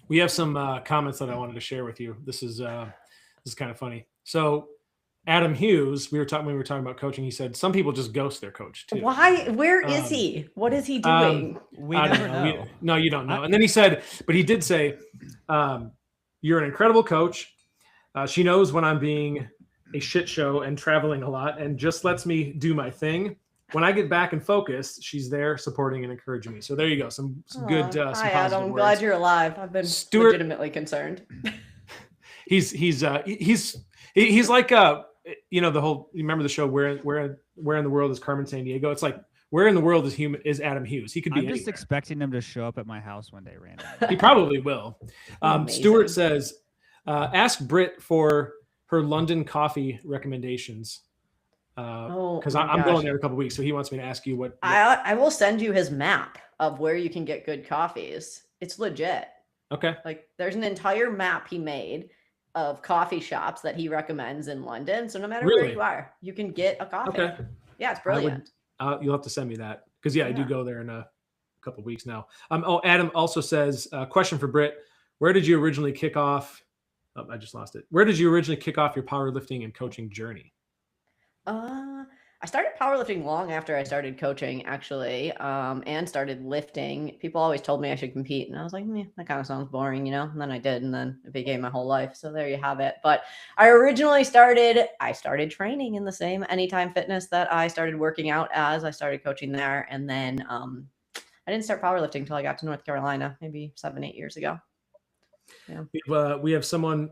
We have some comments that I wanted to share with you. This is kind of funny. So Adam Hughes, we were talking about coaching. He said some people just ghost their coach too. Why? Where is he? What is he doing? We never know. No, you don't know. And then he said, but he did say, you're an incredible coach. She knows when I'm being a shit show and traveling a lot and just lets me do my thing. When I get back and focus, she's there supporting and encouring me. So there you go. Some good some hi, Adam. I'm glad you're alive. I've been legitimately concerned. he's like you know, the whole, you remember the show where in the world is Carmen Sandiego? It's like, where in the world is Adam Hughes? He could be anywhere. Just expecting him to show up at my house one day randomly. He probably will. Stuart says, ask Britt for her London coffee recommendations. Because I'm going there in a couple of weeks, so he wants me to ask you what. I will send you his map of where you can get good coffees. It's legit. Okay. Like there's an entire map he made of coffee shops that he recommends in London. So no matter where you are, you can get a coffee. Okay. Yeah, it's brilliant. You'll have to send me that because I do go there in a couple of weeks now. Adam also says, question for Britt: where did you originally kick off? Oh, I just lost it. Where did you originally kick off your powerlifting and coaching journey? I started powerlifting long after I started coaching, actually, and started lifting. People always told me I should compete, and I was like, that kind of sounds boring, you know? And then I did, and then it became my whole life. So there you have it. But I originally started training in the same Anytime Fitness that I started working out as. I started coaching there, and then I didn't start powerlifting until I got to North Carolina, maybe 7-8 years ago. Yeah. We have someone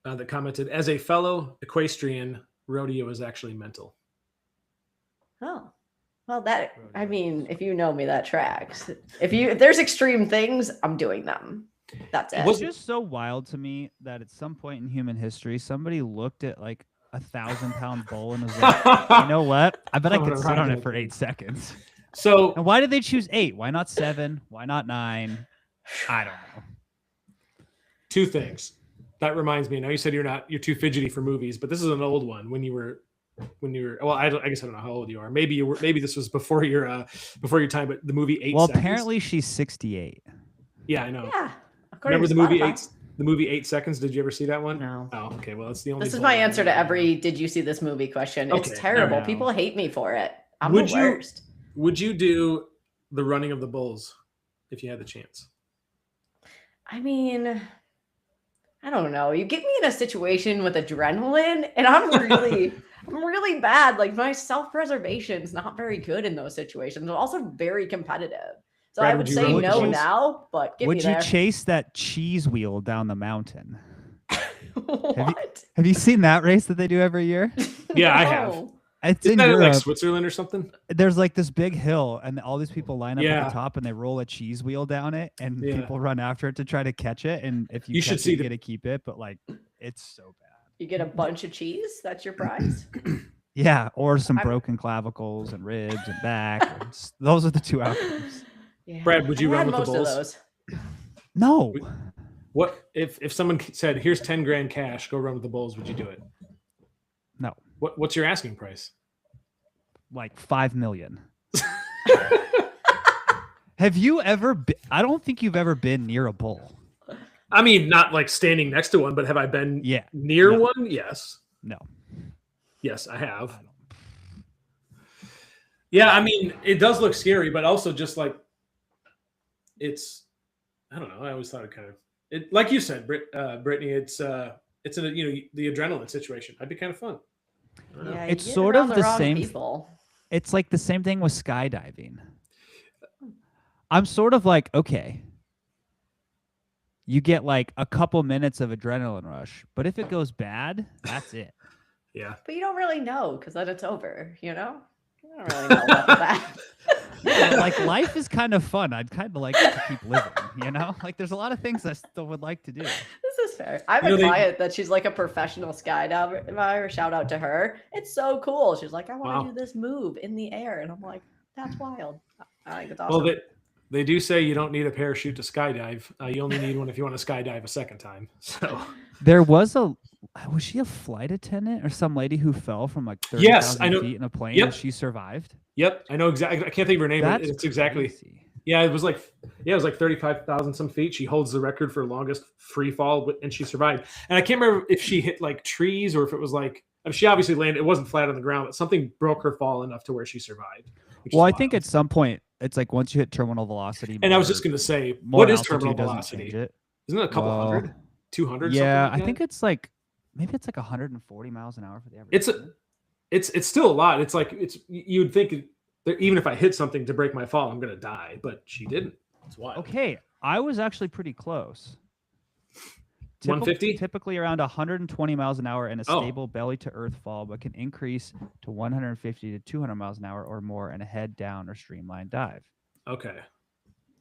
that commented, as a fellow equestrian, rodeo is actually mental. Oh, well, if you know me, that tracks. If there's extreme things, I'm doing them. That's it. It's just so wild to me that at some point in human history, somebody looked at like 1,000-pound bull and was like, you know what? I bet I could sit on it for 8 seconds. So, and why did they choose 8? Why not 7? Why not 9? I don't know. 2 things. That reminds me. Now you said you're too fidgety for movies, but this is an old one. When you were well, I guess I don't know how old you are. Maybe this was before your time. But the movie 8 Well, Seconds. Apparently she's 68. Yeah, I know. Yeah. Remember the movie 8? The movie 8 Seconds. Did you ever see that one? No. Oh, okay. Well, it's the only. This is my answer to every "Did you see this movie?" question. Okay. It's terrible. People hate me for it. I'm the worst. Would you do the running of the bulls if you had the chance? I mean, I don't know. You get me in a situation with adrenaline, and I'm really bad. Like my self-preservation is not very good in those situations. I'm also very competitive. So Brad, I would say no now, but give me there. Would you chase that cheese wheel down the mountain? What? Have you seen that race that they do every year? Yeah, I have. Isn't that in like Switzerland or something? There's like this big hill, and all these people line up at the top, and they roll a cheese wheel down it, and people run after it to try to catch it. And if you catch it, you get to keep it. But like, it's so bad. You get a bunch of cheese. That's your prize. Yeah, or some broken clavicles and ribs and back. Those are the 2 outcomes. Yeah. Brad, would you run with the bulls? Of those. No. What if someone said, "Here's 10 grand cash, go run with the bulls"? Would you do it? No. What's your asking price? Like $5 million. Have you ever been? I don't think you've ever been near a bull. I mean, not like standing next to one, but have I been near one? Yes. No. Yes, I have. Yeah, I mean, it does look scary, but also just like it's, I don't know. I always thought it like you said, Brittany, it's the adrenaline situation. That'd be kind of fun. Yeah, it's sort of the same. People. It's like the same thing with skydiving. I'm sort of like, okay, you get like a couple minutes of adrenaline rush, but if it goes bad, that's it. Yeah. But you don't really know because then it's over, you know? You don't really know about that. Yeah, like life is kind of fun. I'd kind of like to keep living, you know? Like there's a lot of things I still would like to do. This is fair. I have a client that she's like a professional skydiver. Shout out to her. It's so cool. She's like, I want to do this move in the air. And I'm like, that's wild. I think it's awesome. Well, they do say you don't need a parachute to skydive. You only need one if you want to skydive a second time. So there was she a flight attendant or some lady who fell from like 30,000 feet in a plane and she survived? Yep, I know exactly. I can't think of her name. But it's exactly. Yeah, it was like 35,000 some feet. She holds the record for longest free fall, and she survived. And I can't remember if she hit like trees or if it was like, I mean, she obviously landed. It wasn't flat on the ground, but something broke her fall enough to where she survived. Well, I think at some point it's like once you hit terminal velocity. And I was just going to say, what is terminal velocity? Isn't it a couple hundred, 200? Yeah, I think it's like maybe it's like 140 miles an hour for the average. It's still a lot. It's like you'd think that even if I hit something to break my fall, I'm going to die, but she didn't. That's why. Okay, I was actually pretty close. 150? Typically around 120 miles an hour in a stable belly to earth fall, but can increase to 150 to 200 miles an hour or more in a head down or streamline dive. Okay.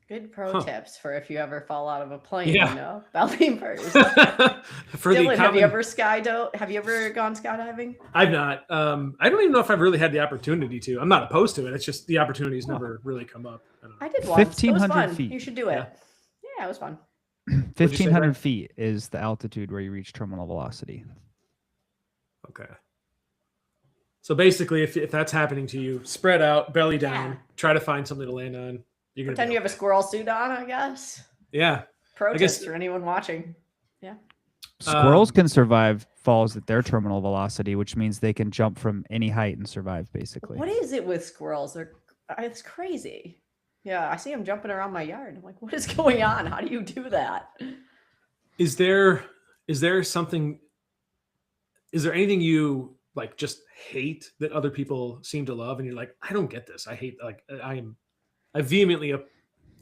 Good pro tips for if you ever fall out of a plane, belly first. Dylan, have you ever gone skydiving? I've not. I don't even know if I've really had the opportunity to. I'm not opposed to it. It's just the opportunity's never really come up. I did once. 1,500 feet. You should do it. Yeah, it was fun. 1,500 feet is the altitude where you reach terminal velocity. Okay. So basically, if that's happening to you, spread out, belly down, try to find something to land on. Pretend you have a squirrel suit on, I guess. Yeah. Pro tips for anyone watching. Yeah. Squirrels can survive falls at their terminal velocity, which means they can jump from any height and survive, basically. What is it with squirrels? It's crazy. Yeah, I see them jumping around my yard. I'm like, what is going on? How do you do that? Is there anything you like just hate that other people seem to love, and you're like, I don't get this. I hate I vehemently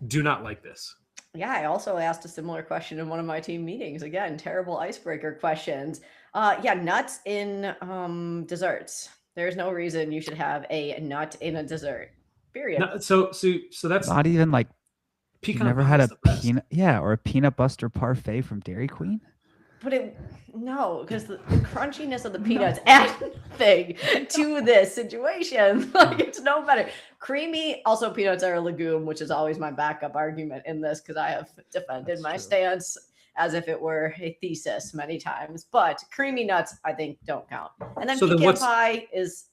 do not like this. Yeah, I also asked a similar question in one of my team meetings. Again, terrible icebreaker questions. Nuts in desserts. There's no reason you should have a nut in a dessert. Period. No, so that's not even like pecan. You never had a peanut, or a peanut butter parfait from Dairy Queen? But because the crunchiness of the peanuts add nothing to this situation. Like, it's no better. Creamy, also peanuts are a legume, which is always my backup argument in this because I have defended my stance as if it were a thesis many times. But creamy nuts, I think, don't count. And then pecan pie is,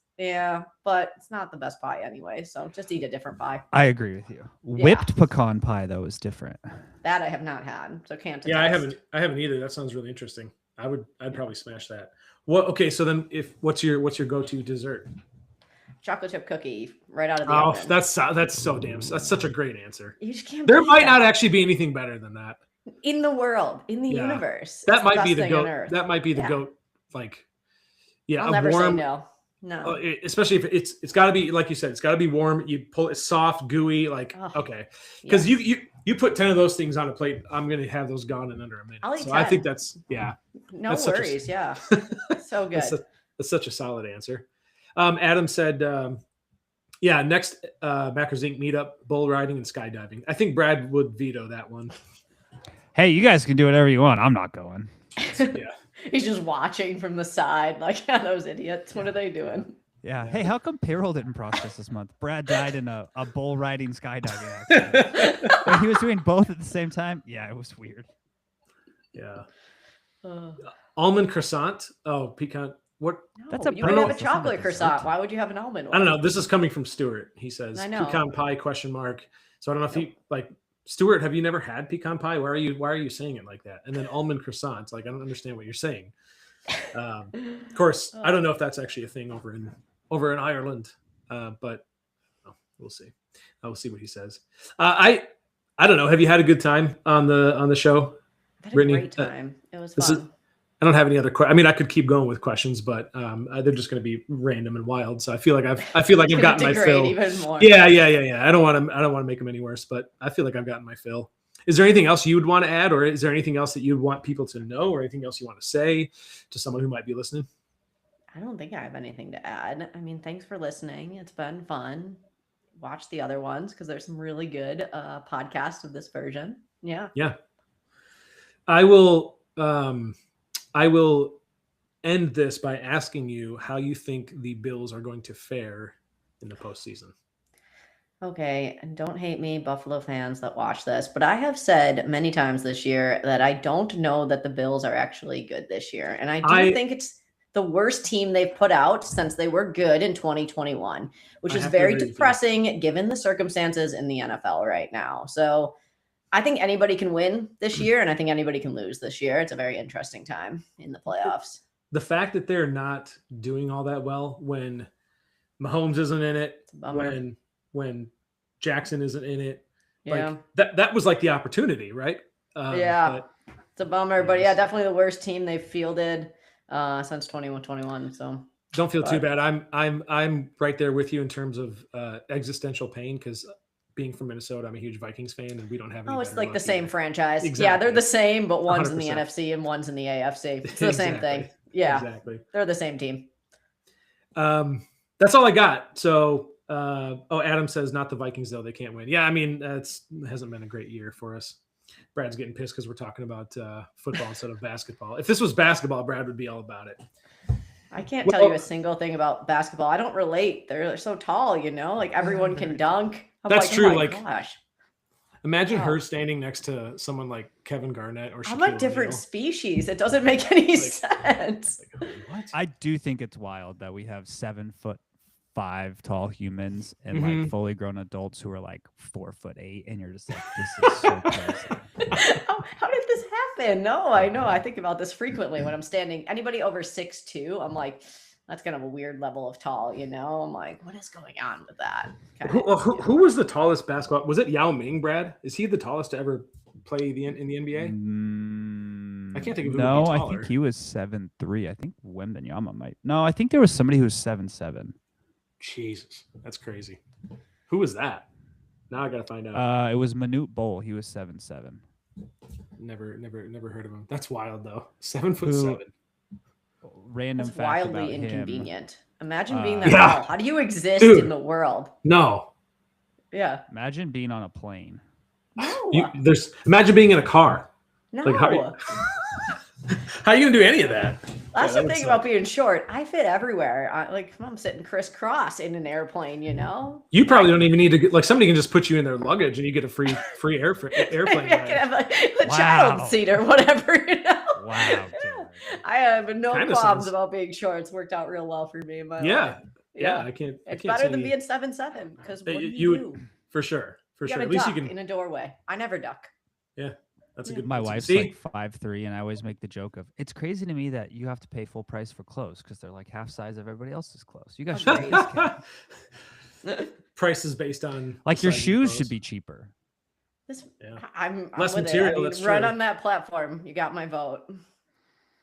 but it's not the best pie anyway. So just eat a different pie. I agree with you. Whipped pecan pie, though, is different. That I have not had, so can't attest. Yeah, I haven't either. That sounds really interesting. I'd probably smash that. Okay, so then what's your go-to dessert? Chocolate chip cookie right out of the oven. That's such a great answer. You just can't. There might not actually be anything better than that in the world, in the universe. That might be the goat. That might be the goat. Like, I'll never say no. No, especially if it's got to be, like you said, it's got to be warm. You pull it soft, gooey, okay. Because you put 10 of those things on a plate, I'm gonna have those gone in under a minute. So 10. I think that's No that's worries, so good. That's such a solid answer. Adam said, next Backers Inc. meetup, bull riding and skydiving. I think Brad would veto that one. Hey, you guys can do whatever you want. I'm not going. Yeah. He's just watching from the side, like, those idiots. What are they doing? Yeah. Hey, how come payroll didn't process this month? Brad died in a bull riding skydiving accident. He was doing both at the same time. Yeah, it was weird. Yeah. Almond croissant. Oh, pecan. What? No, you would have a chocolate croissant. Why would you have an almond one? I don't know. This is coming from Stuart. He says pecan pie ? So I don't know if he Stuart, have you never had pecan pie? Why are you saying it like that? And then almond croissants. Like, I don't understand what you're saying. Of course, I don't know if that's actually a thing over in Ireland, but we'll see. We'll see what he says. I don't know. Have you had a good time on the show, Brittany? Great time. It was fun. I don't have any other questions. I mean, I could keep going with questions, but they're just going to be random and wild. So I feel like I've gotten my fill. Even more. Yeah. I don't want to make them any worse, but I feel like I've gotten my fill. Is there anything else you would want to add, or is there anything else that you'd want people to know, or anything else you want to say to someone who might be listening? I don't think I have anything to add. I mean, thanks for listening. It's been fun. Watch the other ones because there's some really good podcasts of this version. Yeah. Yeah. I will end this by asking you how you think the Bills are going to fare in the postseason. Okay, and don't hate me, Buffalo fans that watch this, but I have said many times this year that I don't know that the Bills are actually good this year. And I think it's the worst team they've put out since they were good in 2021, which is very depressing given the circumstances in the NFL right now. So I think anybody can win this year, and I think anybody can lose this year. It's a very interesting time in the playoffs. The fact that they're not doing all that well when Mahomes isn't in it, when Jackson isn't in it, yeah, like that was like the opportunity, right? But it's a bummer, but yeah, definitely the worst team they've fielded since 21-21. So don't feel too bad. I'm right there with you in terms of existential pain, because being from Minnesota, I'm a huge Vikings fan, and we don't have any. It's like the same franchise. Exactly. Yeah, they're the same, but one's 100%. In the NFC and one's in the AFC. It's the same thing. Yeah, exactly. They're the same team. That's all I got. So, Adam says not the Vikings though. They can't win. Yeah, I mean, it hasn't been a great year for us. Brad's getting pissed because we're talking about football instead of basketball. If this was basketball, Brad would be all about it. I can't tell you a single thing about basketball. I don't relate. They're so tall, like everyone can dunk. That's like, true. Oh like, gosh. Imagine her standing next to someone like Kevin Garnett or Shaquille I'm a different species. It doesn't make any sense. What? I do think it's wild that we have 7'5" tall humans and like fully grown adults who are like 4'8", and you're just like, this is so crazy. How did this happen? No, I know. I think about this frequently when I'm standing. Anybody over 6'2", I'm like, that's kind of a weird level of tall, I'm like, what is going on with that? Who was the tallest basketball? Was it Yao Ming, Brad? Is he the tallest to ever play in the NBA? I can't think of who. No, I think he was 7'3". I think Wembanyama might. No, I think there was somebody who was 7'7". Jesus, that's crazy. Who was that? Now I gotta find out. It was Manute Bol. He was 7'7". Never heard of him. That's wild though. 7'7". Random That's fact wildly about inconvenient. him. Imagine being that tall. How do you exist in the world? No. Yeah. Imagine being on a plane. No. Imagine being in a car. No. Like how are you gonna do any of that? That's the thing about being short. I fit everywhere. I'm sitting crisscross in an airplane. You probably don't even need to get, like, somebody can just put you in their luggage and you get a free airplane. Maybe I can have a child seat or whatever. Wow. I have no qualms about being short. It's worked out real well for me in my life. Yeah. I can't. It's better than being 7'7", because what do you do? For sure. At least you can in a doorway. I never duck. Yeah. That's a good. My wife's like 5'3", and I always make the joke of, it's crazy to me that you have to pay full price for clothes because they're like half size of everybody else's clothes. You guys should price is based on like your shoes should be cheaper. I'm less with material. That's right on that platform. You got my vote.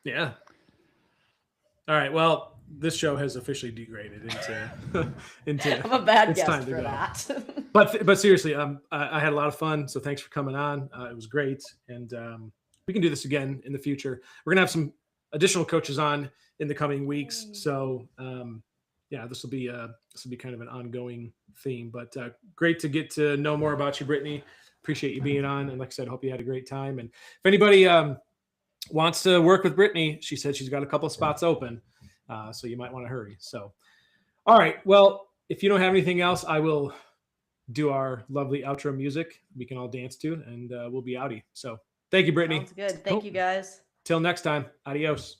Yeah. All right. Well, this show has officially degraded into. I'm a bad guest for that. But seriously, I had a lot of fun. So thanks for coming on. It was great, and we can do this again in the future. We're gonna have some additional coaches on in the coming weeks. So this will be kind of an ongoing theme. But great to get to know more about you, Brittany. Appreciate you being on, and like I said, hope you had a great time. And if anybody wants to work with Brittany, she said she's got a couple of spots open. So you might want to hurry. So, all right. Well, if you don't have anything else, I will do our lovely outro music we can all dance to, and we'll be outie. So thank you, Brittany. Sounds good. Thank you, guys. Till next time. Adios.